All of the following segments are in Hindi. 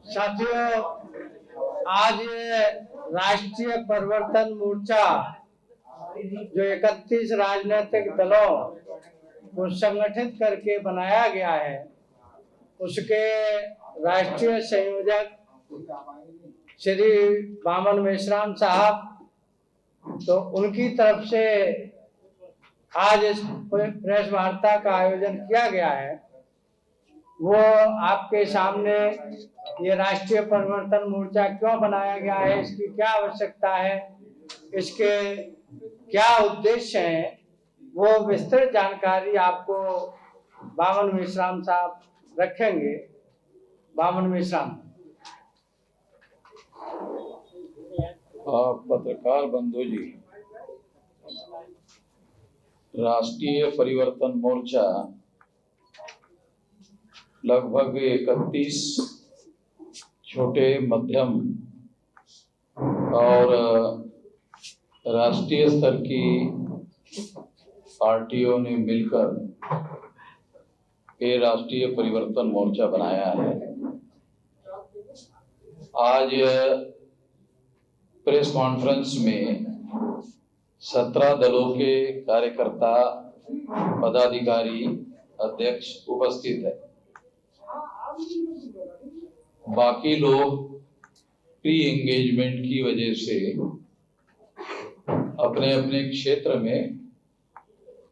साथियों, आज ये राष्ट्रीय परिवर्तन मोर्चा जो 31 राजनीतिक दलों को संगठित करके बनाया गया है, उसके राष्ट्रीय संयोजक श्री वामन मेश्राम साहब, तो उनकी तरफ से आज इस प्रेस वार्ता का आयोजन किया गया है। वो आपके सामने ये राष्ट्रीय परिवर्तन मोर्चा क्यों बनाया गया है, इसकी क्या आवश्यकता है, इसके क्या उद्देश्य हैं, वो विस्तृत जानकारी आपको वामन मेश्राम साहब रखेंगे। वामन मेश्राम। पत्रकार बंधु जी, राष्ट्रीय परिवर्तन मोर्चा लगभग 31 छोटे, मध्यम और राष्ट्रीय स्तर की पार्टियों ने मिलकर ये राष्ट्रीय परिवर्तन मोर्चा बनाया है। आज प्रेस कॉन्फ्रेंस में 17 दलों के कार्यकर्ता, पदाधिकारी, अध्यक्ष उपस्थित है। बाकी लोग प्री एंगेजमेंट की वजह से अपने अपने क्षेत्र में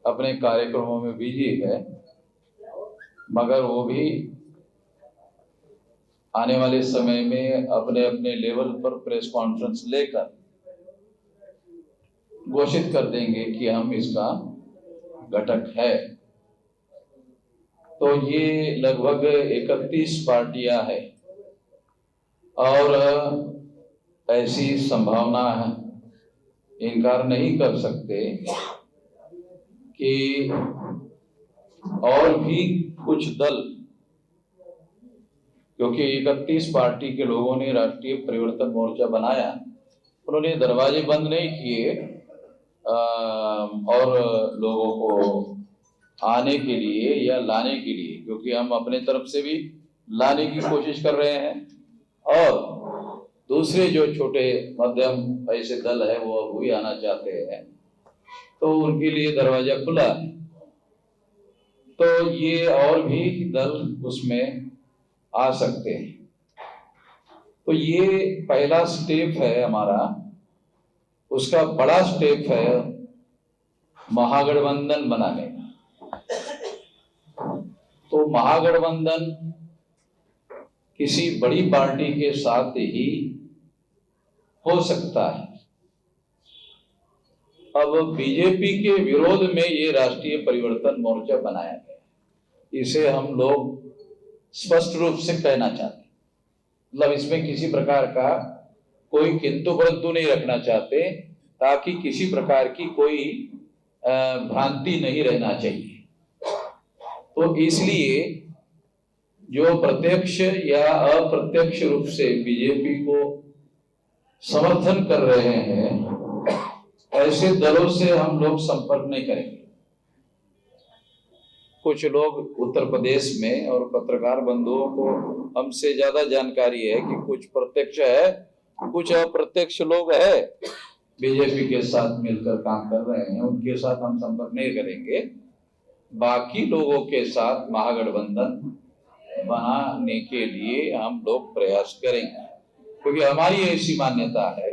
अपने कार्यक्रमों में बिजी है, मगर वो भी आने वाले समय में अपने अपने लेवल पर प्रेस कॉन्फ्रेंस लेकर घोषित कर देंगे कि हम इसका घटक है। तो ये लगभग 31 पार्टियां हैं और ऐसी संभावना है, इनकार नहीं कर सकते कि और भी कुछ दल, क्योंकि 31 पार्टी के लोगों ने राष्ट्रीय परिवर्तन मोर्चा बनाया, उन्होंने दरवाजे बंद नहीं किए और लोगों को आने के लिए या लाने के लिए, क्योंकि हम अपने तरफ से भी लाने की कोशिश कर रहे हैं और दूसरे जो छोटे मध्यम ऐसे दल है वो भी आना चाहते हैं, तो उनके लिए दरवाजा खुला है। तो ये और भी दल उसमें आ सकते हैं। तो ये पहला स्टेप है हमारा। उसका बड़ा स्टेप है महागठबंधन बनाने का। तो महागठबंधन किसी बड़ी पार्टी के साथ ही हो सकता है। अब बीजेपी के विरोध में ये राष्ट्रीय परिवर्तन मोर्चा बनाया गया, इसे हम लोग स्पष्ट रूप से कहना चाहते हैं। मतलब इसमें किसी प्रकार का कोई किंतु परंतु नहीं रखना चाहते, ताकि किसी प्रकार की कोई भ्रांति नहीं रहना चाहिए। तो इसलिए जो प्रत्यक्ष या अप्रत्यक्ष रूप से बीजेपी को समर्थन कर रहे हैं, ऐसे दलों से हम लोग संपर्क नहीं करेंगे। कुछ लोग उत्तर प्रदेश में, और पत्रकार बंधुओं को हमसे ज्यादा जानकारी है कि कुछ प्रत्यक्ष है, कुछ अप्रत्यक्ष लोग है बीजेपी के साथ मिलकर काम कर रहे हैं, उनके साथ हम संपर्क नहीं करेंगे। बाकी लोगों के साथ महागठबंधन बनाने के लिए हम लोग प्रयास करेंगे, क्योंकि हमारी ऐसी मान्यता है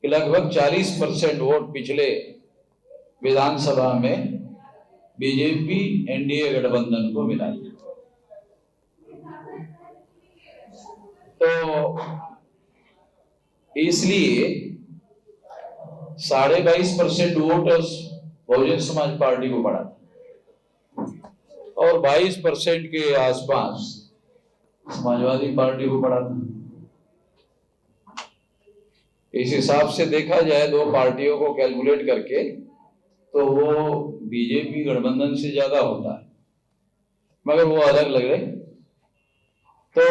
कि लगभग 40% वोट पिछले विधानसभा में बीजेपी एनडीए गठबंधन को मिला। तो इसलिए 22.5% वोट बहुजन समाज पार्टी को पड़ा और 22% के आसपास समाजवादी पार्टी को पड़ा था। इस हिसाब से देखा जाए दो पार्टियों को कैलकुलेट करके, तो वो बीजेपी गठबंधन से ज्यादा होता है, मगर वो अलग लग रहे। तो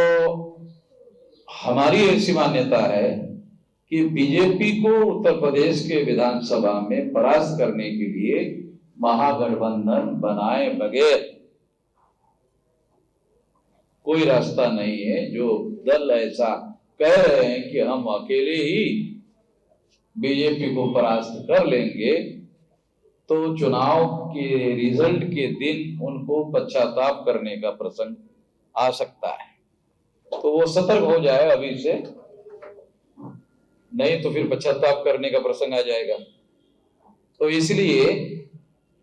हमारी ऐसी मान्यता है कि बीजेपी को उत्तर प्रदेश के विधानसभा में परास्त करने के लिए महागठबंधन बनाए बगैर कोई रास्ता नहीं है। जो दल ऐसा कह रहे हैं कि हम अकेले ही बीजेपी को परास्त कर लेंगे, तो चुनाव के रिजल्ट के दिन उनको पश्चाताप करने का प्रसंग आ सकता है। तो वो सतर्क हो जाए अभी से, नहीं तो फिर पश्चाताप करने का प्रसंग आ जाएगा। तो इसलिए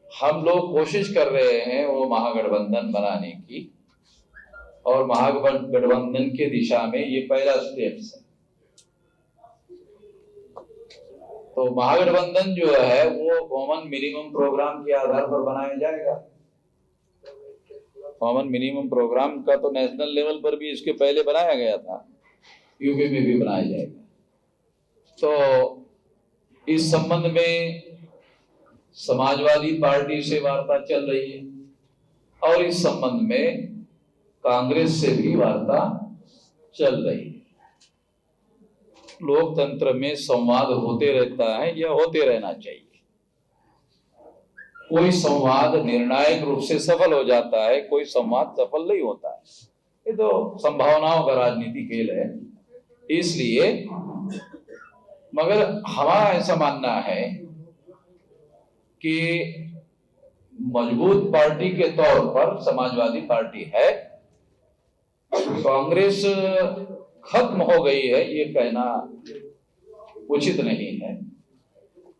हम लोग कोशिश कर रहे हैं वो महागठबंधन बनाने की, और महागठबंधन के दिशा में ये पहला स्टेप है। तो महागठबंधन जो है वो कॉमन मिनिमम प्रोग्राम के आधार पर बनाया जाएगा। कॉमन मिनिमम प्रोग्राम का तो नेशनल लेवल पर भी इसके पहले बनाया गया था, यूपी में भी बनाया जाएगा। तो इस संबंध में समाजवादी पार्टी से वार्ता चल रही है, और इस संबंध में कांग्रेस से भी वार्ता चल रही है। लोकतंत्र में संवाद होते रहता है या होते रहना चाहिए। कोई संवाद निर्णायक रूप से सफल हो जाता है, कोई संवाद सफल नहीं होता है। ये तो संभावनाओं का राजनीति खेल है। इसलिए मगर हमारा ऐसा मानना है कि मजबूत पार्टी के तौर पर समाजवादी पार्टी है। कांग्रेस खत्म हो गई है ये कहना उचित नहीं है।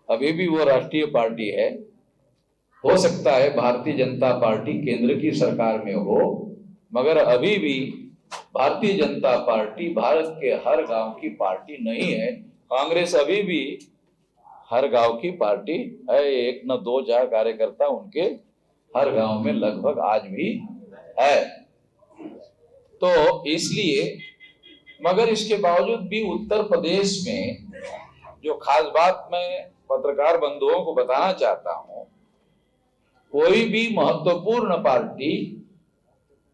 अभी भी वो राष्ट्रीय पार्टी है। हो सकता है भारतीय जनता पार्टी केंद्र की सरकार में हो, मगर अभी भी भारतीय जनता पार्टी भारत के हर गांव की पार्टी नहीं है। कांग्रेस अभी भी हर गांव की पार्टी है। एक न दो चार कार्यकर्ता उनके हर गांव में लगभग आज भी है। तो इसलिए मगर इसके बावजूद भी उत्तर प्रदेश में जो खास बात मैं पत्रकार बंधुओं को बताना चाहता हूं, कोई भी महत्वपूर्ण पार्टी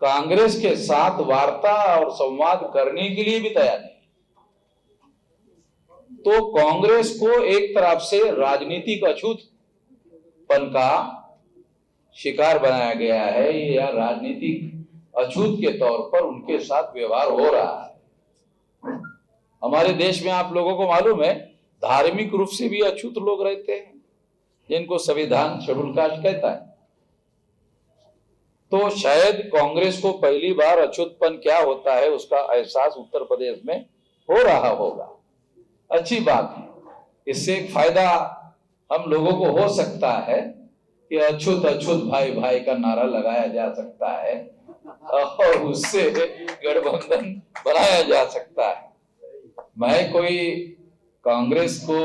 कांग्रेस के साथ वार्ता और संवाद करने के लिए भी तैयार नहीं। तो कांग्रेस को एक तरफ से राजनीतिक अछूतपन का शिकार बनाया गया है, या राजनीतिक अछूत के तौर पर उनके साथ व्यवहार हो रहा है। हमारे देश में आप लोगों को मालूम है धार्मिक रूप से भी अछूत लोग रहते हैं, जिनको संविधान शेड्यूल कास्ट कहता है। तो शायद कांग्रेस को पहली बार अछूतपन क्या होता है उसका एहसास उत्तर प्रदेश में हो रहा होगा। अच्छी बात है। इससे एक फायदा हम लोगों को हो सकता है कि अछूत अछूत भाई भाई का नारा लगाया जा सकता है, और उससे गठबंधन बनाया जा सकता है। मैं कोई कांग्रेस को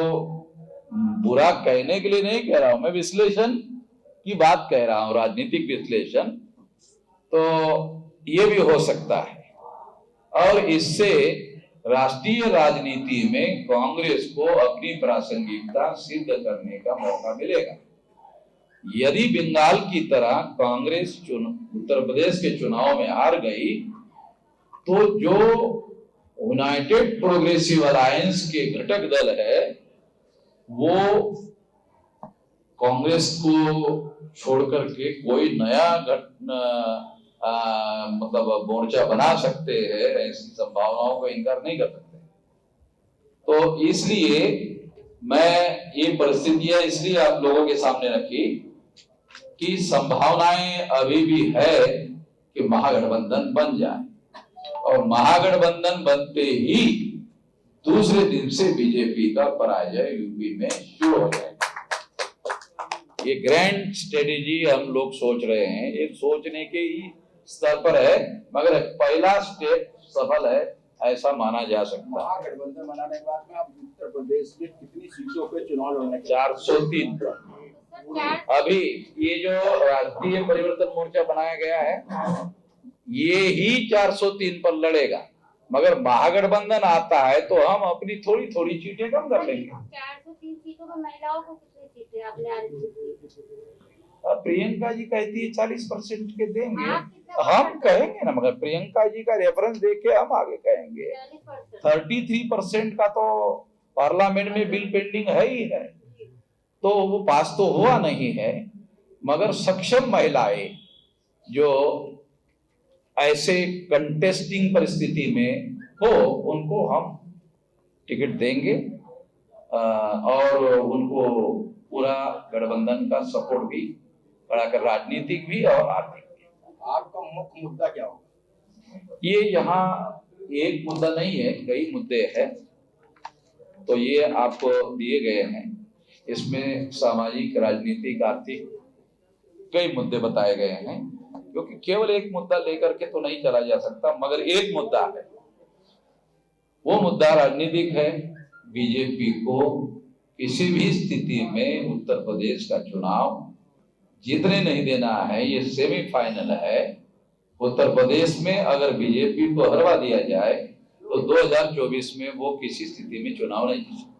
बुरा कहने के लिए नहीं कह रहा हूं, मैं विश्लेषण की बात कह रहा हूं, राजनीतिक विश्लेषण। तो ये भी हो सकता है, और इससे राष्ट्रीय राजनीति में कांग्रेस को अपनी प्रासंगिकता सिद्ध करने का मौका मिलेगा। यदि बंगाल की तरह कांग्रेस उत्तर प्रदेश के चुनाव में हार गई, तो जो यूनाइटेड प्रोग्रेसिव अलायंस के घटक दल है वो कांग्रेस को छोड़कर के कोई नया मतलब मोर्चा बना सकते हैं, ऐसी संभावनाओं को इनकार नहीं कर सकते। तो इसलिए मैं ये परिस्थितियां इसलिए आप लोगों के सामने रखी कि संभावनाएं अभी भी है कि महागठबंधन बन जाए, और महागठबंधन बनते ही दूसरे दिन से बीजेपी का पराजय यूपी में शुरू हो जाएगा। ये ग्रैंड स्ट्रेटेजी हम लोग सोच रहे हैं, ये सोचने के ही स्तर पर है, मगर पहला स्टेप सफल है ऐसा माना जा सकता है। महागठबंधन बनाने के बाद में आप उत्तर प्रदेश में कितनी सीटों पे चुनाव लड़ने? 403 पर। अभी ये जो राष्ट्रीय परिवर्तन मोर्चा बनाया गया है ये ही 403 पर लड़ेगा, मगर महागठबंधन आता है तो हम अपनी थोड़ी थोड़ी सीटें कम कर लेंगे। 403 सीटों में महिलाओं को कितनी सीटें आपने प्रियंका जी कहती है 40% के देंगे, हम कहेंगे ना, मगर प्रियंका जी का रेफरेंस देके हम आगे कहेंगे। 33% का तो पार्लियामेंट में बिल पेंडिंग है ही है, तो वो पास तो हुआ नहीं है, मगर सक्षम महिलाएं जो ऐसे कंटेस्टिंग परिस्थिति में हो उनको हम टिकट देंगे और उनको पूरा गठबंधन का सपोर्ट भी खड़ा कर, राजनीतिक भी और आर्थिक भी। आपका मुख्य मुद्दा क्या होगा? ये यहाँ एक मुद्दा नहीं है, कई मुद्दे हैं। तो ये आपको दिए गए हैं, इसमें सामाजिक, राजनीतिक, आर्थिक कई मुद्दे बताए गए हैं, क्योंकि केवल एक मुद्दा लेकर के तो नहीं चला जा सकता। मगर एक मुद्दा है, वो मुद्दा राजनीतिक है। बीजेपी को किसी भी स्थिति में उत्तर प्रदेश का चुनाव जीतने नहीं देना है, ये सेमीफाइनल है। उत्तर प्रदेश में अगर बीजेपी को हरवा दिया जाए तो 2024 में वो किसी स्थिति में चुनाव नहीं जीत सकती।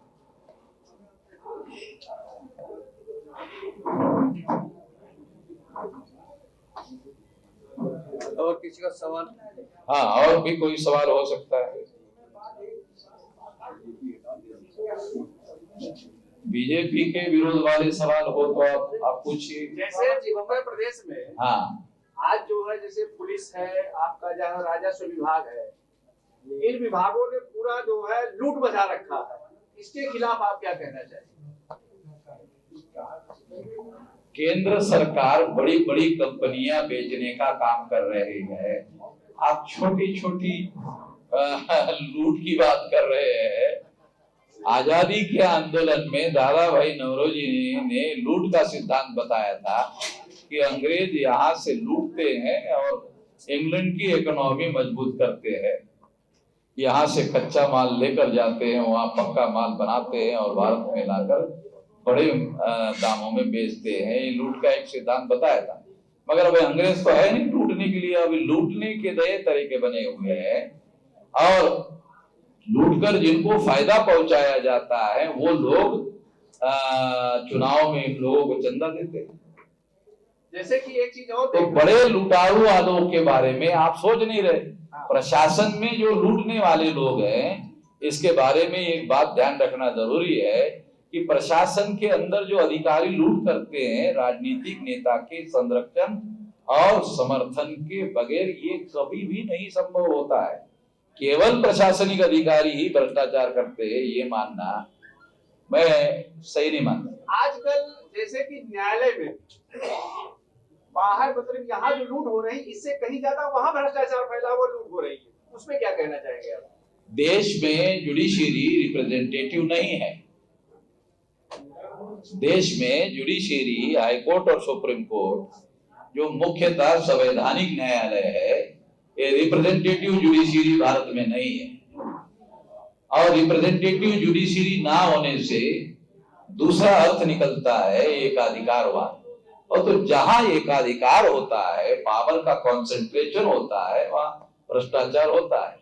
और किसी का सवाल? हाँ, और भी कोई सवाल हो सकता है? बीजेपी के विरोध वाले सवाल हो तो आप पूछिए। जैसे उत्तर प्रदेश में हाँ, आज जो है, जैसे पुलिस है, आपका जहाँ राजस्व विभाग है, इन विभागों ने पूरा जो है लूट मचा रखा है, इसके खिलाफ आप क्या कहना चाहेंगे? केंद्र सरकार बड़ी बड़ी कंपनियां बेचने का काम कर रही है, आप छोटी छोटी लूट की बात कर रहे हैं। आजादी के आंदोलन में दादा भाई नौरोजी ने लूट का सिद्धांत बताया था कि अंग्रेज यहाँ से लूटते हैं और इंग्लैंड की इकोनॉमी मजबूत करते हैं। यहाँ से कच्चा माल लेकर जाते हैं, वहाँ पक्का माल बनाते हैं और भारत में लाकर बड़े दामों में बेचते हैं। ये लूट का एक सिद्धांत बताया था। मगर अब अंग्रेज तो है नहीं लूटने के लिए, अभी लूटने के नए तरीके बने हुए हैं और लूटकर जिनको फायदा पहुंचाया जाता है वो लोग चुनाव में इन लोगों को चंदा देते हैं। जैसे कि एक चीज और तो बड़े लुटारू वालों के बारे में आप सोच नहीं रहे। प्रशासन में जो लूटने वाले लोग हैं, इसके बारे में एक बात ध्यान रखना जरूरी है कि प्रशासन के अंदर जो अधिकारी लूट करते हैं, राजनीतिक नेता के संरक्षण और समर्थन के बगैर ये कभी भी नहीं संभव होता है। केवल प्रशासनिक अधिकारी ही भ्रष्टाचार करते हैं, ये मानना मैं सही नहीं मानता। आजकल जैसे कि न्यायालय में बाहर, मतलब यहाँ जो लूट हो रही है, इससे कहीं ज्यादा वहाँ भ्रष्टाचार फैला हुआ लूट हो रही है, उसमें क्या कहना चाहेंगे आप? देश में जुडिशरी रिप्रेजेंटेटिव नहीं है। देश में जुडिशरी, हाईकोर्ट और सुप्रीम कोर्ट जो मुख्यतः संवैधानिक न्यायालय है, ये रिप्रेजेंटेटिव जुडिशरी भारत में नहीं है। और रिप्रेजेंटेटिव जुडिशरी ना होने से दूसरा अर्थ निकलता है एकाधिकारवाद। और तो जहां एकाधिकार होता है, पावर का कंसंट्रेशन होता है, वहां भ्रष्टाचार होता है।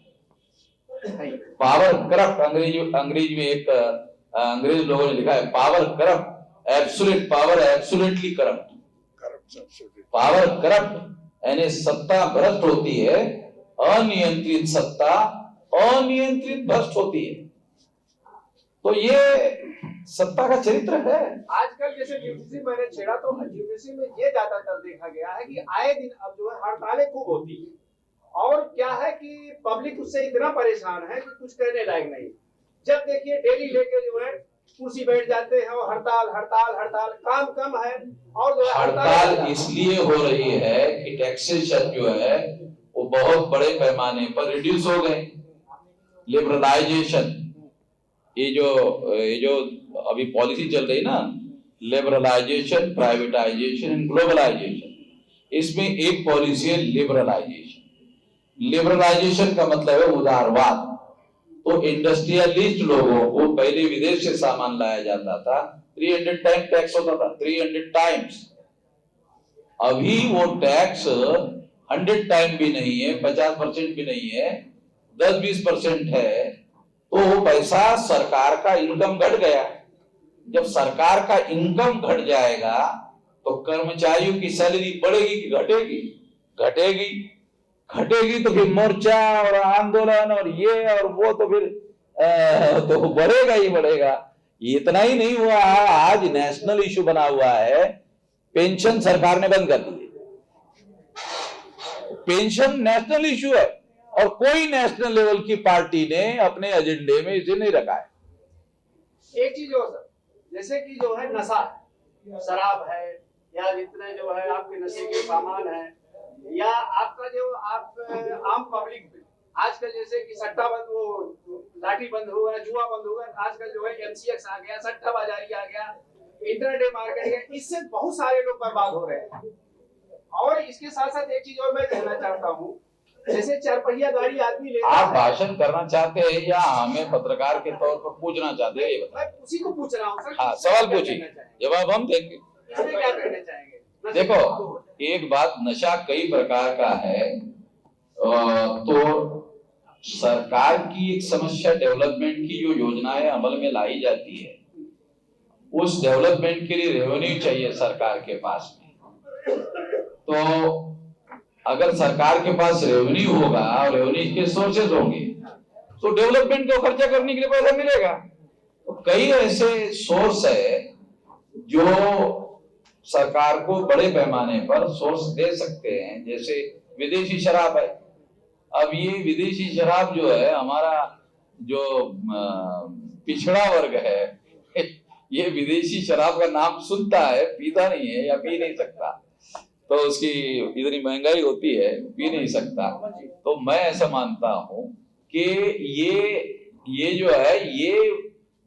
पावर करप्ट, अंग्रेजी में एक अंग्रेज लोगों ने लिखा है, power corrupt, absolute power absolutely corrupt. Power corrupt यानी सत्ता भ्रष्ट होती है, अनियंत्रित सत्ता अनियंत्रित भ्रष्ट होती है। तो ये सत्ता का चरित्र है। आजकल जैसे यूजीसी मैंने छेड़ा, तो यूजीसी में ये ज्यादातर देखा गया है कि आए दिन अब जो है हड़तालें खूब होती है और क्या है कि पब्लिक उससे इतना परेशान है कि कुछ कहने लायक नहीं। जब देखिए डेली लेके जो है कुर्सी बैठ जाते हैं और हड़ताल हड़ताल हड़ताल, काम कम है और जो है हड़ताल इसलिए हो रही है कि टैक्सेशन जो है वो बहुत बड़े पैमाने पर रिड्यूस हो गए। लिबरलाइजेशन, ये जो अभी पॉलिसी चल रही ना, लिबरलाइजेशन, प्राइवेटाइजेशन एंड ग्लोबलाइजेशन, इसमें एक पॉलिसी है लिबरलाइजेशन। लिबरलाइजेशन का मतलब है उदारवाद। तो इंडस्ट्रियलिस्ट लोगों को पहले विदेश से सामान लाया जाता था, 300 टाइम टैक्स होता था, 300 टाइम्स। अभी वो टैक्स 100 टाइम भी नहीं है, 50% भी नहीं है, 10-20% है। तो वो पैसा सरकार का इनकम घट गया। जब सरकार का इनकम घट जाएगा तो कर्मचारियों की सैलरी बढ़ेगी कि घटेगी? घटेगी। घटेगी तो फिर मोर्चा और आंदोलन और ये और वो तो फिर तो बढ़ेगा ही बढ़ेगा। इतना ही नहीं हुआ, आज नेशनल इशू बना हुआ है, पेंशन सरकार ने बंद कर दी। पेंशन नेशनल इशू है और कोई नेशनल लेवल की पार्टी ने अपने एजेंडे में इसे नहीं रखा है। एक चीज और सर, जैसे कि जो है नशा, शराब है या जितने जो है आपके नशे के सामान है, या आपका जो आप आम पब्लिक में आजकल जैसे कि सट्टा बंद, वो लाठी बंद हो गया, जुआ बंद हो गया, आजकल जो है MCX आ गया, सट्टा बाजारी आ गया, इंटरडे मार्केट है, इससे बहुत सारे लोग बर्बाद हो रहे हैं। और इसके साथ साथ एक चीज और मैं कहना चाहता हूँ, जैसे 4 पहिया गाड़ी आदमी लेता आप है, भाषण करना चाहते हैं या हमें पत्रकार के तौर पर पूछना चाहते हैं, ये बताएं। मैं उसी को पूछ रहा हूँ सर। हाँ, सवाल पूछिए, जवाब हम देंगे। इसमें क्या कहना चाहेंगे? देखो, एक बात, नशा कई प्रकार का है, तो सरकार की एक समस्या डेवलपमेंट की जो योजनाएं अमल में लाई जाती है, उस डेवलपमेंट के लिए रेवेन्यू चाहिए सरकार के पास में। तो अगर सरकार के पास रेवेन्यू होगा और रेवेन्यू के सोर्सेज होंगे तो डेवलपमेंट को खर्चा करने के लिए पैसा मिलेगा। तो कई ऐसे सोर्स है जो सरकार को बड़े पैमाने पर सोर्स दे सकते हैं, जैसे विदेशी शराब है। अब ये विदेशी शराब जो है, हमारा जो पिछड़ा वर्ग है ये विदेशी शराब का नाम सुनता है, पीता नहीं है या पी नहीं सकता, तो उसकी इतनी महंगाई होती है, पी नहीं सकता। तो मैं ऐसा मानता हूं कि ये जो है, ये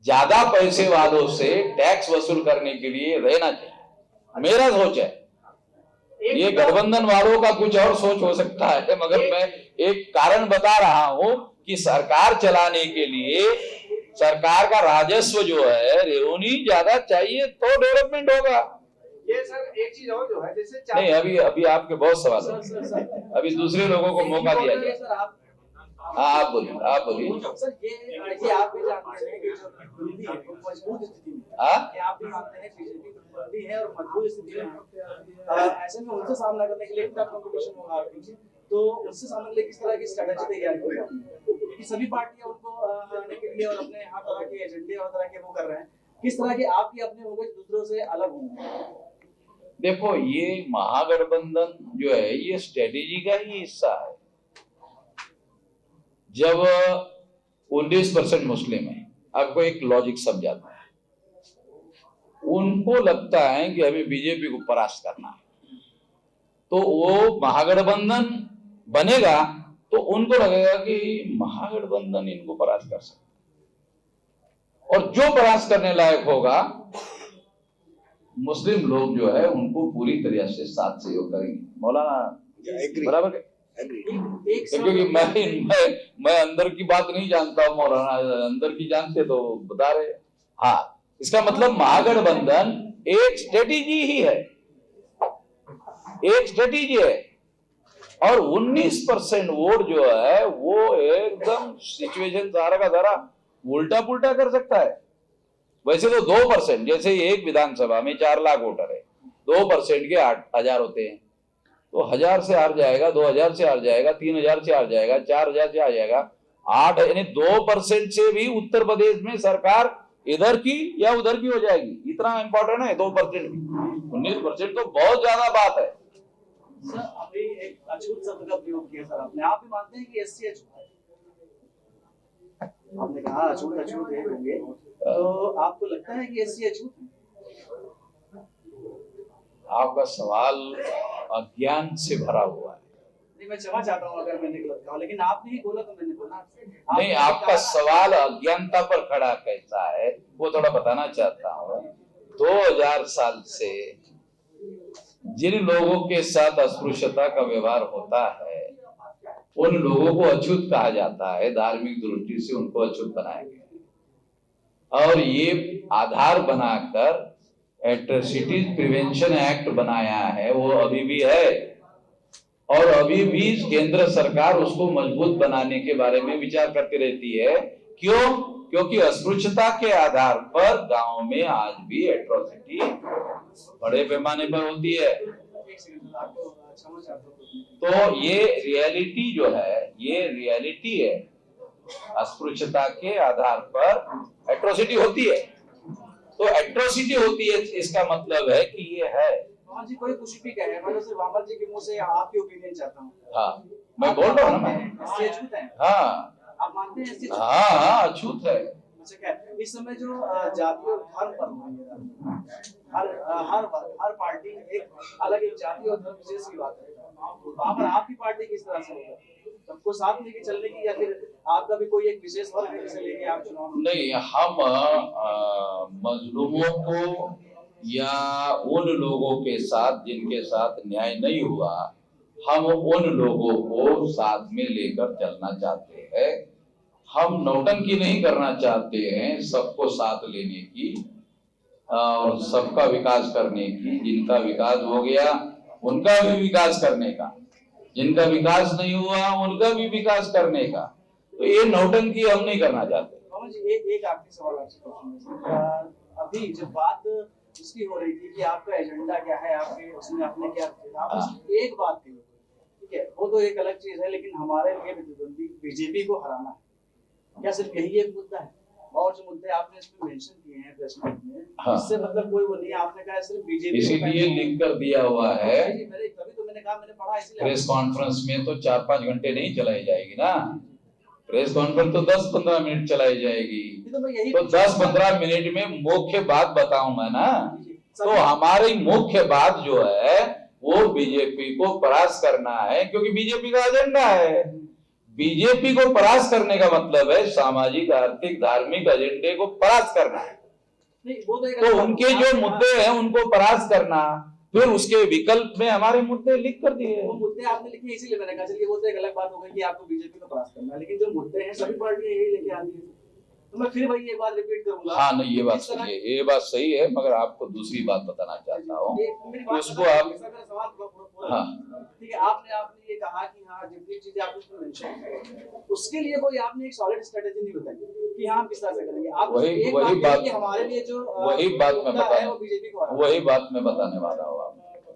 ज्यादा पैसे वालों से टैक्स वसूल करने के लिए रहना चाहिए, मेरा सोच है। ये गठबंधन वालों का कुछ और सोच हो सकता है, मगर मैं एक कारण बता रहा हूं कि सरकार चलाने के लिए सरकार का राजस्व जो है, रेवेन्यू ज्यादा चाहिए तो डेवलपमेंट होगा। ये सर एक चीज और जो है, जैसे नहीं, अभी आपके बहुत सवाल है, अभी दूसरे लोगों को मौका दिया जाए। हाँ, आप बोलिए। सर ये आप भी जानते हैं कि जो दिल्ली है वो मजबूत स्थिति में है। हाँ? ये आप भी जानते हैं बीजेपी दिल्ली है और मजबूत स्थिति में है। ऐसे में उनसे सामना करने के लिए टफ कंपटीशन होगा आपके लिए, तो उससे सामना करने के लिए किस तरह की स्ट्रेटजी तैयार की है? क्योंकि सभी पार्टियां उनको हराने के लिए और अपने हर तरह के एजेंडे और तरह के वो कर रहे हैं, किस तरह के आपकी अपने होंगे दूसरों से अलग होंगे? देखो, ये महागठबंधन जो है ये स्ट्रेटेजी का ही हिस्सा है। जब 19% मुस्लिम है, आपको एक लॉजिक समझाता है, उनको लगता है कि हमें बीजेपी को परास्त करना है, तो वो महागठबंधन बनेगा तो उनको लगेगा कि महागठबंधन इनको परास्त कर सकता है, और जो परास्त करने लायक होगा मुस्लिम लोग जो है उनको पूरी तरह से साथ सहयोग करेंगे। मौलाना बराबर, क्योंकि मैं अंदर की बात नहीं जानता हूँ, मौलाना अंदर की जानते तो बता रहे। हाँ, इसका मतलब महागठबंधन एक स्ट्रेटेजी ही है, एक स्ट्रेटेजी है, और 19% वोट जो है वो एकदम सिचुएशन सारा का सारा उल्टा पुल्टा कर सकता है। वैसे तो 2%, जैसे एक विधानसभा में 4 लाख वोटर है, 2% के 8,000 होते हैं, तो 1000 से हार जाएगा, 2000 से हार जाएगा, 3000 से हार जाएगा, 4000 से हार जाएगा, 8 यानी 2% से भी उत्तर प्रदेश में सरकार इधर की या उधर की हो जाएगी। इतना इंपॉर्टेंट है 2% भी। 19% तो बहुत ज्यादा बात है। सर अभी एक अछूत शब्द का प्रयोग किया सर आपने, आप भी मानते हैं कि SC अछूत है? आपने कहा अछूत एक होंगे, तो आपको लगता है कि SC अछूत है? आपका सवाल अज्ञान से भरा हुआ है। नहीं, मैं क्षमा चाहता हूँ अगर मैंने गलत कहा, लेकिन आपने ही बोला तो मैंने बोला। नहीं, आपका सवाल अज्ञानता पर खड़ा कैसा है वो थोड़ा बताना चाहता हूँ। 2000 साल से जिन लोगों के साथ अस्पृश्यता का व्यवहार होता है उन लोगों को अछूत कहा जाता है। धार्मिक दृष्टि से उनको अछूत बनाया गया, और ये आधार बनाकर एट्रोसिटीज प्रिवेंशन एक्ट बनाया है, वो अभी भी है, और अभी भी केंद्र सरकार उसको मजबूत बनाने के बारे में विचार करती रहती है। क्यों? क्योंकि अस्पृश्यता के आधार पर गांव में आज भी एट्रोसिटी बड़े पैमाने पर होती है। तो ये रियलिटी जो है, ये रियलिटी है, अस्पृश्यता के आधार पर एट्रोसिटी होती है। तो एट्रोसिटी होती है, इसका मतलब है कि ये है। पवन जी कोई कुछ भी कहे, मैं तो सिर्फ वामन जी के मुंह से आपकी ओपिनियन चाहता हूँ। हाँ, मैं बोल रहा हूँ ना मैं। इससे अछूत है, हाँ आप मानते हैं इससे अछूत? हाँ हाँ, अछूत है। अच्छा, क्या इस समय जो जाति और धर्म पर हो रही है, हर पार्टी एक अलग एक जाति और धर्म विशेष की बात है, तो वहाँ पर आपकी पार्टी किस तरह से होगा, सबको साथ लेके चलने की, या फिर आपका भी कोई एक विशेष वर्ग है जिसे लेके आप चुनाव? नहीं, हम मजलूमों को या उन लोगों के साथ जिनके साथ न्याय नहीं हुआ, हम उन लोगों को साथ में लेकर चलना चाहते हैं। हम नौटंकी नहीं करना चाहते हैं, सबको साथ लेने की और सबका विकास करने की। जिनका विकास हो गया उनका भी विकास करने का, जिनका विकास नहीं हुआ उनका भी विकास करने का। तो ये नौटंकी हम नहीं करना चाहते। पवन जी एक आखिरी सवाल आपसे पूछूंगा। अभी जब बात इसकी हो रही थी कि आपका एजेंडा क्या है, आपके उसमें आपने क्या किया, आप एक बात कही, ठीक है, वो तो एक अलग चीज है, लेकिन हमारे लिए प्रतिद्वंदी बीजेपी को हराना है, क्या सिर्फ यही एक मुद्दा है? और जो मुद्दे आपने इसमें मेंशन किए हैं प्रेस नोट में, हाँ। इससे मतलब कोई वो नहीं, आपने कहा सिर्फ बीजेपी, इसीलिए लिख कर दिया हुआ है। तभी तो मैंने कहा, मैंने पढ़ा इसलिए। प्रेस कॉन्फ्रेंस में तो 4-5 घंटे नहीं चलाई जाएगी ना, प्रेस कॉन्फ्रेंस तो 10-15 मिनट चलाई जाएगी। तो 10-15 मिनट में मुख्य बात बताऊं मैं ना, तो हमारी मुख्य बात जो है वो बीजेपी को परास्त करना है, क्योंकि बीजेपी का एजेंडा है। बीजेपी को परास्त करने का मतलब है सामाजिक, आर्थिक, धार्मिक एजेंडे को परास्त करना है। तो उनके जो मुद्दे हैं उनको परास्त करना, फिर उसके विकल्प में हमारे मुद्दे लिख कर दिए। वो मुद्दे आपने लिखे इसीलिए मैंने कहा चलिए वो तो एक अलग बात हो गई कि आपको बीजेपी को परास्त करना है, लेकिन जो मुद्दे हैं सभी पार्टियां यही लेके आती है। तो मैं फिर वही एक बात रिपीट करूंगा। हाँ नहीं, ये बात सही है, ये बात सही है, मगर आपको दूसरी बात बताना चाहता हूँ उसको आप। हाँ ठीक है, आपने ये कहा कि हाँ जितनी चीजें आपने उसमें मेंशन की, उसके लिए कोई आपने एक सॉलिड स्ट्रेटजी नहीं बताई कि हाँ किस तरह से करेंगे आप। वही बात हमारे लिए जो वही बात मैं बता है वो बीजेपी को, वही बात मैं बताने वाला हूँ,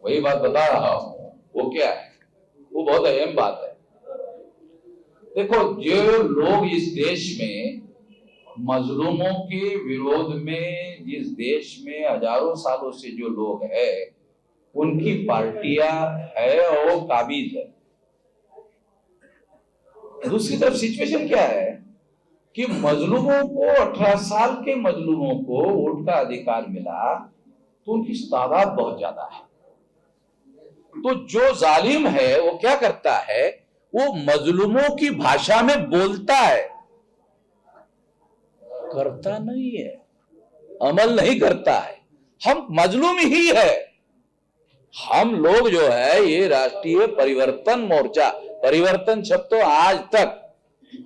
वही बात बता रहा हूँ। वो क्या है, वो बहुत अहम बात है। देखो, जो लोग इस देश में मजलूमों के विरोध में, जिस देश में हजारों सालों से जो लोग हैं, उनकी पार्टियां है और वो काबिज है। दूसरी तरफ सिचुएशन क्या है कि मजलूमों को, 18 साल के मजलूमों को वोट का अधिकार मिला, तो उनकी तादाद बहुत ज्यादा है। तो जो जालिम है वो क्या करता है, वो मजलूमों की भाषा में बोलता है, करता नहीं है, अमल नहीं करता है। हम मजलूम ही है। हम लोग जो है ये राष्ट्रीय परिवर्तन मोर्चा, परिवर्तन शब्द तो आज तक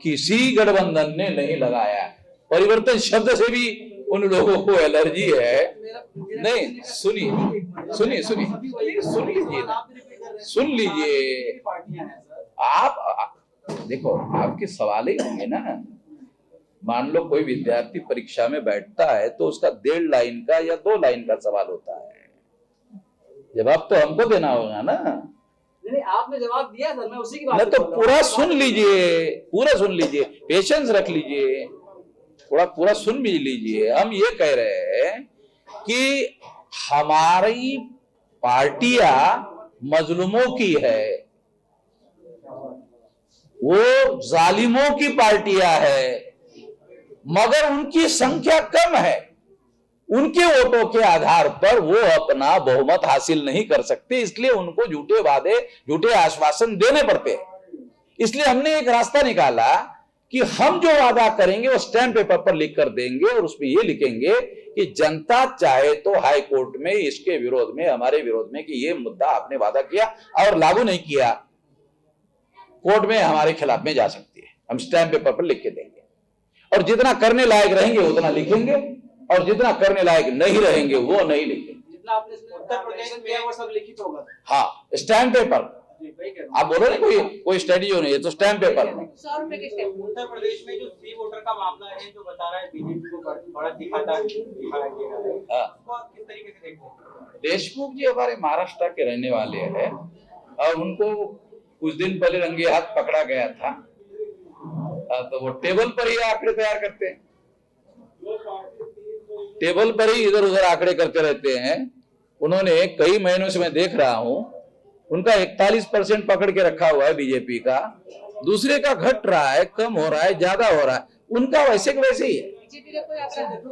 किसी गठबंधन ने नहीं लगाया। परिवर्तन शब्द से भी उन लोगों को एलर्जी है। नहीं, सुनिए सुन लीजिए। आप देखो, आपके सवाल ही होंगे ना। मान लो कोई विद्यार्थी परीक्षा में बैठता है तो उसका 1.5 लाइन का या 2 लाइन का सवाल होता है, जवाब तो हमको देना होगा ना। नहीं, आपने जवाब दिया सर, मैं उसी की बात तो पूरा सुन लीजिए, पूरा सुन लीजिए, पेशेंस रख लीजिए, थोड़ा पूरा सुन भी लीजिए। हम ये कह रहे हैं कि हमारी पार्टियां मजलूमों की है, वो जालिमों की पार्टियां है, मगर उनकी संख्या कम है। उनके वोटों के आधार पर वो अपना बहुमत हासिल नहीं कर सकते, इसलिए उनको झूठे वादे, झूठे आश्वासन देने पड़ते हैं। इसलिए हमने एक रास्ता निकाला कि हम जो वादा करेंगे वो स्टैंप पेपर पर लिख कर देंगे, और उसमें ये लिखेंगे कि जनता चाहे तो हाई कोर्ट में इसके विरोध में, हमारे विरोध में, कि ये मुद्दा आपने वादा किया और लागू नहीं किया, कोर्ट में हमारे खिलाफ में जा सकती है। हम स्टैंप पेपर पर लिख के देंगे, और जितना करने लायक रहेंगे उतना लिखेंगे, और जितना करने लायक नहीं रहेंगे वो नहीं लिखेंगे। जितना आपने उत्तर प्रदेश में किया वो सब लिखित होगा। हाँ, स्टैंप पेपर। आप बोलो ना कोई स्टडी हो नहीं है, तो स्टैंप पेपर। 100 रुपए के स्टैंप। उत्तर प्रदेश में जो सी वोटर का मामला है, जो बता रहा है बीजेपी को बढ़त दिखाया गया है, उसको आप किस तरीके से देखते हैं? देशमुख जी हमारे महाराष्ट्र के रहने वाले हैं, और उनको कुछ दिन पहले रंगे हाथ पकड़ा गया था। तो वो टेबल पर ही आंकड़े तैयार करते हैं, टेबल पर ही इधर उधर आंकड़े करते रहते हैं। उन्होंने कई महीनों से मैं देख रहा हूं, उनका 41% पकड़ के रखा हुआ है बीजेपी का, दूसरे का घट रहा है, कम हो रहा है, ज्यादा हो रहा है, उनका वैसे के वैसे ही है।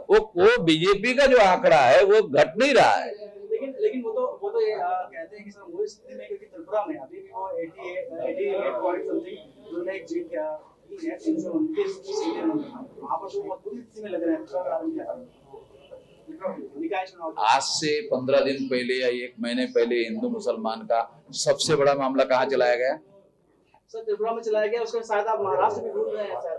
वो बीजेपी का जो आंकड़ा है वो घट नहीं रहा है। लेकिन वो तो ये कहते हैं कि सर वो स्थिति में, क्योंकि त्रिपुरा में अभी भी वो 88 पॉइंट समथिंग उन्होंने एक जीत किया है, 329 सीटें वहां पर, वो पूरी स्थिति में लग रहे हैं। आज से 15 दिन पहले या 1 महीने पहले हिंदू मुसलमान का सबसे बड़ा मामला कहाँ चलाया गया? सर त्रिपुरा में चलाया गया, उसके शायद आप महाराष्ट्र में भूल रहे हैं सर।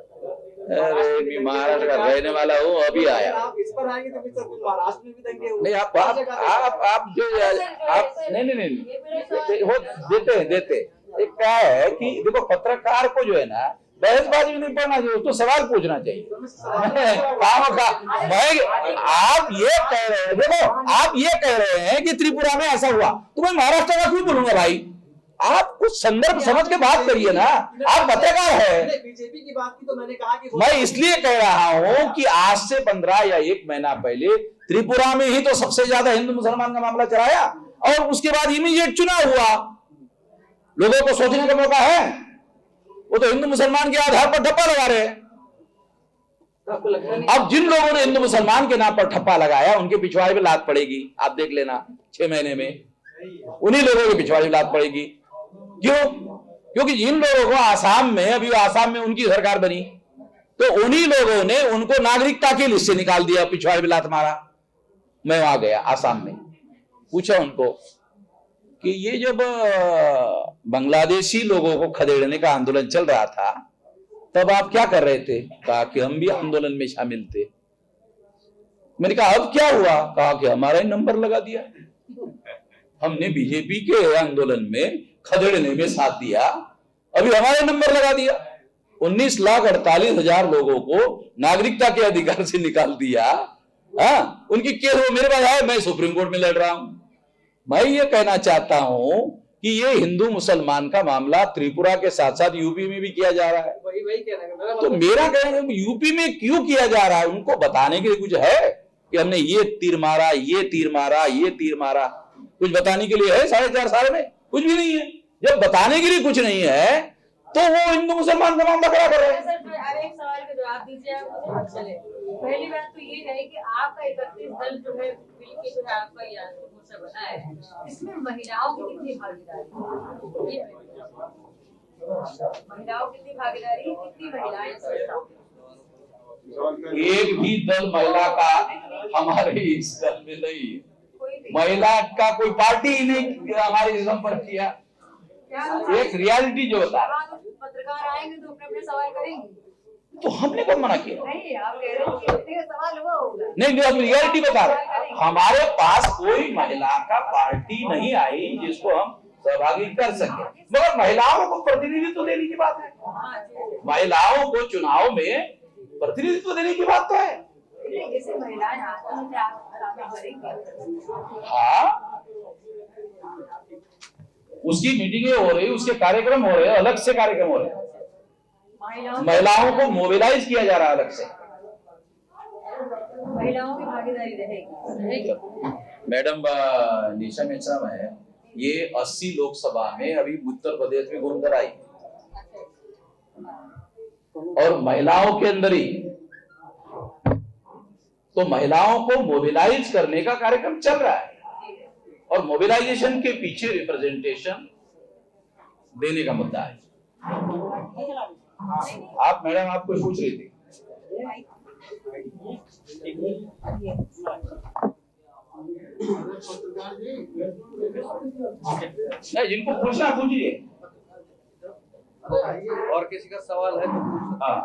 अरे मैं महाराष्ट्र का रहने वाला हूँ, अभी आया। आप इस पर आएंगे तो फिर सर महाराष्ट्र में भी देंगे। नहीं आप नहीं हो देते एक क्या है कि देखो, पत्रकार को जो है ना बहसबाजी नहीं पढ़ना चाहिए, उसको सवाल पूछना चाहिए। काम का आप ये कह रहे हैं, देखो आप ये कह रहे हैं कि त्रिपुरा में ऐसा हुआ, तो मैं महाराष्ट्र का क्यों बोलूंगा भाई? आप कुछ संदर्भ समझ के बात करिए ना, आप पत्रकार है। बीजेपी की बात की तो मैंने कहा कि मैं इसलिए कह रहा हूं कि आज से 15 या 1 महीना पहले त्रिपुरा में ही तो सबसे ज्यादा हिंदू मुसलमान का मामला चलाया, और उसके बाद इमीडिएट चुनाव हुआ। लोगों को सोचने का मौका है, वो तो हिंदू मुसलमान के आधार पर ठप्पा लगा रहे हैं। अब जिन लोगों ने हिंदू मुसलमान के नाम पर ठप्पा लगाया, उनके पिछवाड़े में लात पड़ेगी, आप देख लेना 6 महीने में उन्हीं लोगों के पिछवाड़े में लात पड़ेगी। क्यों? क्योंकि जिन लोगों को आसाम में, अभी आसाम में उनकी सरकार बनी, तो उन्हीं लोगों ने उनको नागरिकता के लिस्ट से निकाल दिया, पिछवाड़े में लात मारा। मैं वहां गया आसाम में, पूछा उनको कि ये जब बांग्लादेशी लोगों को खदेड़ने का आंदोलन चल रहा था, तब आप क्या कर रहे थे? कहा कि हम भी आंदोलन में शामिल थे। मैंने कहा अब क्या हुआ? कहा कि हमारा ही नंबर लगा दिया, हमने बीजेपी के आंदोलन में खदेड़ने में साथ दिया, अभी हमारे नंबर लगा दिया। 19,48,000 लोगों को नागरिकता के अधिकार से निकाल दिया। हाँ, उनकी केस वो मेरे पास है, मैं सुप्रीम कोर्ट में लड़ रहा हूं। मैं ये कहना चाहता हूं कि ये हिंदू मुसलमान का मामला त्रिपुरा के साथ साथ यूपी में भी किया जा रहा है। वही कहना है। तो मेरा कहना है यूपी में क्यों किया जा रहा है, उनको बताने के लिए कुछ है कि हमने ये तीर मारा, ये तीर मारा, ये तीर मारा, कुछ बताने के लिए है? 4.5 साल में कुछ भी नहीं है। जब बताने के लिए कुछ नहीं है तो वो हिंदू मुसलमान का मामला खड़ा कर रहे हैं। सर एक सवाल का जवाब दीजिए आप मुझे। चले, पहली बात तो ये है कि आपका 31 दल जो है बिल के जो है आपका यहाँ मोर्चा बना है, इसमें महिलाओं की कितनी भागीदारी? ये महिलाओं की कितनी भागीदारी, कितनी महिलाएं? एक भी दल महिला का हमारे इस दल में नहीं है। महिला का कोई पार्टी ही नहीं हमारे संपर्क किया। एक रियलिटी जो होता है, पत्रकार आएंगे तो अपने सवाल करेंगे, तो हमने कब मना किया? नहीं आप कह रहे हैं कि व्यक्तिगत सवाल हुआ होगा। नहीं, अब रियलिटी बता रहे, हमारे पास कोई महिला का पार्टी नहीं आई जिसको हम सहभागी कर सके, मगर महिलाओं को प्रतिनिधित्व देने की बात है। महिलाओं को चुनाव में प्रतिनिधित्व देने की बात तो है। जैसे महिलाएं हाँ, उसकी मीटिंगें हो रही, उसके कार्यक्रम हो रहे, अलग से कार्यक्रम हो रहे, महिलाओं को मोबिलाइज किया जा रहा है अलग से। महिलाओं की भागीदारी रहेगी। मैडम निशा मिश्रा है, ये 80 लोकसभा में अभी उत्तर प्रदेश में घूमकर आई, और महिलाओं के अंदर ही, तो महिलाओं को मोबिलाइज करने का कार्यक्रम चल रहा है, और मोबिलाइजेशन के पीछे रिप्रेजेंटेशन देने का मुद्दा है। आप मैडम, आप कुछ पूछ रही थी? नहीं, जिनको पूछना पूछिए। और किसी का सवाल है तो हाँ,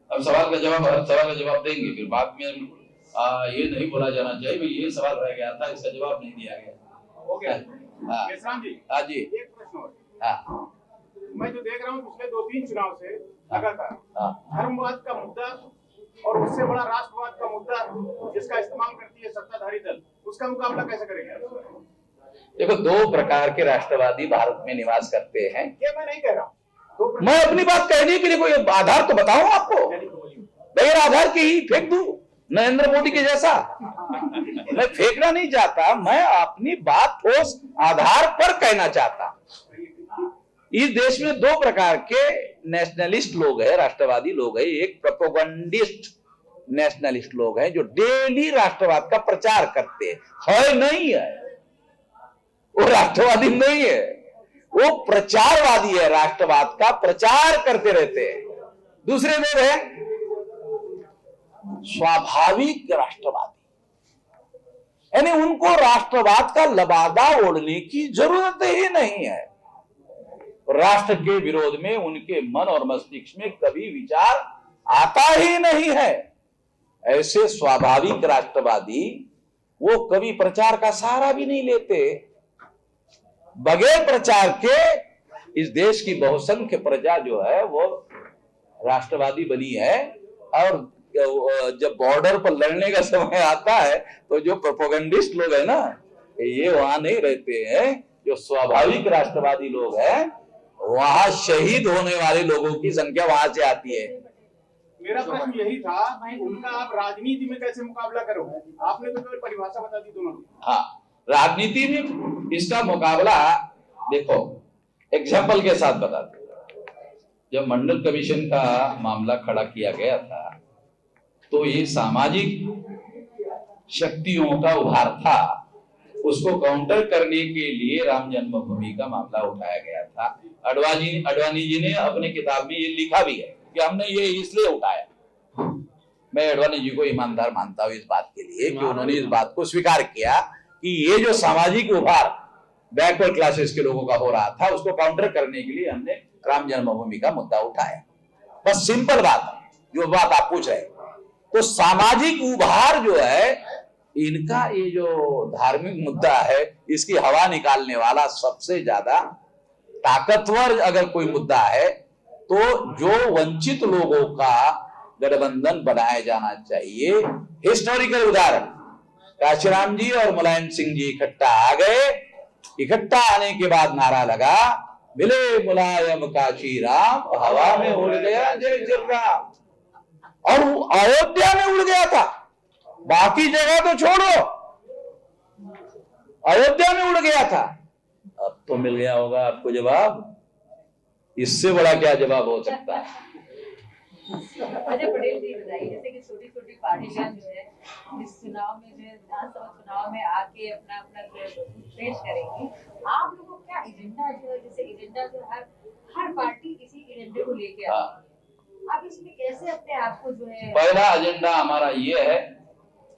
अब सवाल का जवाब, हर सवाल का जवाब देंगे, फिर बाद में ये नहीं बोला जाना चाहिए भाई ये सवाल रह गया था, इसका जवाब नहीं दिया गया। ओके मेश्राम जी, हाँ जी, एक प्रश्न और। हाँ मैं जो देख रहा हूँ पिछले 2-3 चुनाव से लगातार हाँ, धर्मवाद का मुद्दा और उससे बड़ा राष्ट्रवाद का मुद्दा जिसका इस्तेमाल करती है सत्ताधारी दल, उसका मुकाबला कैसे करेंगे? देखो, 2 प्रकार के राष्ट्रवादी भारत में निवास करते हैं। ये मैं नहीं कह रहा हूँ, मैं अपनी बात कहने के लिए कोई आधार तो बताऊं आपको, बगैर आधार के ही फेंक दूं नरेंद्र मोदी के जैसा। मैं फेंकना नहीं चाहता, मैं अपनी बात ठोस आधार पर कहना चाहता हूं। इस देश में दो प्रकार के नेशनलिस्ट लोग हैं, राष्ट्रवादी लोग हैं। एक प्रोपोगंडिस्ट नेशनलिस्ट लोग हैं जो डेली राष्ट्रवाद का प्रचार करते हैं। है नहीं है, वो राष्ट्रवादी नहीं है, वो प्रचारवादी है, राष्ट्रवाद का प्रचार करते रहते हैं। दूसरे लोग हैं स्वाभाविक राष्ट्रवादी, यानी उनको राष्ट्रवाद का लबादा ओढ़ने की जरूरत ही नहीं है। राष्ट्र के विरोध में उनके मन और मस्तिष्क में कभी विचार आता ही नहीं है। ऐसे स्वाभाविक राष्ट्रवादी वो कभी प्रचार का सहारा भी नहीं लेते। बगैर प्रचार के इस देश की बहुसंख्य प्रजा जो है वो राष्ट्रवादी बनी है। और जब बॉर्डर पर लड़ने का समय आता है तो जो प्रोपोगंडिस्ट लोग है ना, ये वहां नहीं रहते हैं। जो स्वाभाविक राष्ट्रवादी लोग हैं वहां शहीद होने वाले लोगों की संख्या वहां से आती है। मेरा प्रश्न यही था, उनका आप राजनीति में कैसे मुकाबला करोगे? आपने तो केवल परिभाषा बता दी दोनों। हाँ, राजनीति में इसका मुकाबला देखो, एग्जाम्पल के साथ बता दो। जब मंडल कमीशन का मामला खड़ा किया गया था तो ये सामाजिक शक्तियों का उभार था। उसको काउंटर करने के लिए राम जन्मभूमि का मामला उठाया गया था। अडवाणी जी ने अपने किताब में ये लिखा भी है कि हमने ये इसलिए उठाया। मैं अडवाणी जी को ईमानदार मानता हूं इस बात के लिए कि उन्होंने इस बात को स्वीकार किया कि ये जो सामाजिक उभार बैकवर्ड क्लासेस के लोगों का हो रहा था उसको काउंटर करने के लिए हमने राम जन्मभूमि का मुद्दा उठाया। बस सिंपल बात, जो बात आप पूछ रहे हैं। तो सामाजिक उभार जो है, इनका ये जो धार्मिक मुद्दा है, इसकी हवा निकालने वाला सबसे ज्यादा ताकतवर अगर कोई मुद्दा है तो जो वंचित लोगों का गठबंधन बनाया जाना चाहिए। हिस्टोरिकल उदाहरण, काशीराम जी और मुलायम सिंह जी इकट्ठा आ गए। इकट्ठा आने के बाद नारा लगा, मिले मुलायम काशीराम, हवा में उड़ गया जय जय राम। और अयोध्या में उड़ गया था, बाकी जगह तो छोड़ो, अयोध्या में उड़ गया था। अब तो मिल गया होगा आपको जवाब। इससे बड़ा क्या जवाब हो सकता है? अजय पटेल जी बताइए, जैसे कि छोटी छोटी पार्टियां जो है इस चुनाव में जो है विधानसभा चुनाव में आके अपना अपना पेश करेंगी, आप लोगों को क्या एजेंडा जो है, जैसे एजेंडा जो हर पार्टी किसी एजेंडे को लेके आती है, आप इसमें कैसे अपने आप को जो है? पहला एजेंडा हमारा ये है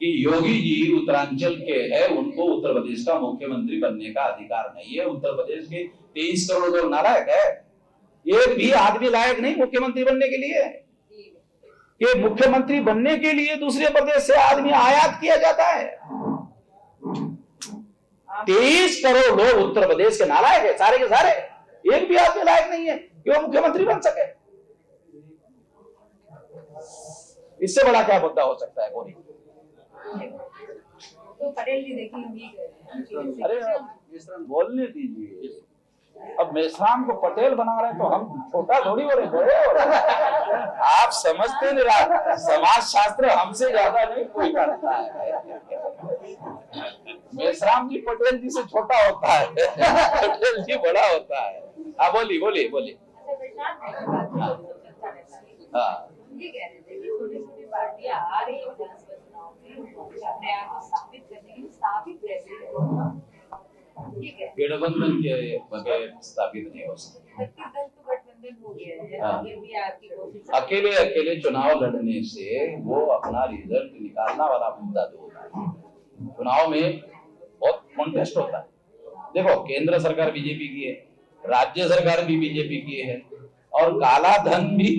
कि योगी जी उत्तरांचल के हैं, उनको उत्तर प्रदेश का मुख्यमंत्री बनने का अधिकार नहीं है। उत्तर प्रदेश के 23 करोड़ लोग नालायक है, एक भी आदमी लायक नहीं मुख्यमंत्री बनने के लिए। कि मुख्यमंत्री बनने के लिए दूसरे प्रदेश से आदमी आयात किया जाता है। 23 करोड़ लोग उत्तर प्रदेश के नालायक है, सारे के सारे। एक भी आदमी लायक नहीं है कि वो मुख्यमंत्री बन सके। इससे बड़ा क्या मुद्दा हो सकता है? कोई तो पटेल जी देखिए, अरे बोलने दीजिए। अब मेश्राम को पटेल बना रहे तो हम छोटा थोड़ी हो रहे, बड़े हो रहे। आप समझते नहीं, समाज शास्त्र हमसे ज्यादा नहीं कोई करता है। मेश्राम जी पटेल जी से छोटा होता है, पटेल जी बड़ा होता है। हाँ बोलिए बोलिए बोलिए। हाँ, ये कह रहे थे कि छोटी छोटी पार्टियां आ रही है विधानसभा चुनाव में अपने आप को स्थापित करने के लिए, स्थापित कैसे गठबंधन के बगैर स्थापित नहीं हो सकता। तो गठबंधन हो गया है, हाँ। आगे भी आपकी कोशिश। अकेले अकेले चुनाव लड़ने से वो अपना रिजल्ट निकालना वाला मुद्दा जो होता है, चुनाव में बहुत कॉन्टेस्ट होता है। देखो, केंद्र सरकार बीजेपी की है, राज्य सरकार भी बीजेपी की है, और काला धन भी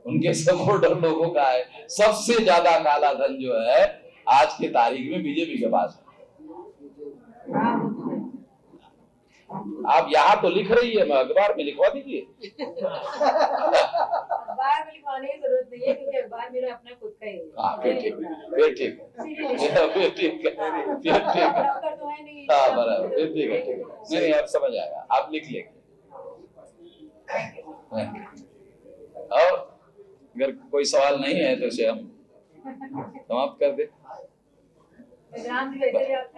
उनके सपोर्टर लोगों का है। सबसे ज्यादा काला धन जो है आज की तारीख में बीजेपी के पास है। आप यहाँ तो लिख रही है, मैं अखबार में लिखवा दीजिए। अखबार में लिखवाने की जरूरत नहीं है क्योंकि अखबार मेरा अपना खुद का ही है। हाँ, फिर ठीक है, फिर ठीक है। तो है नहीं। हाँ बराबर, फिर ठीक है, नहीं आप समझ आएगा, आप लिख लेंगे। और अगर कोई सवाल नहीं है तो इसे हम समाप्त कर दे। राम जी वैसे भी आप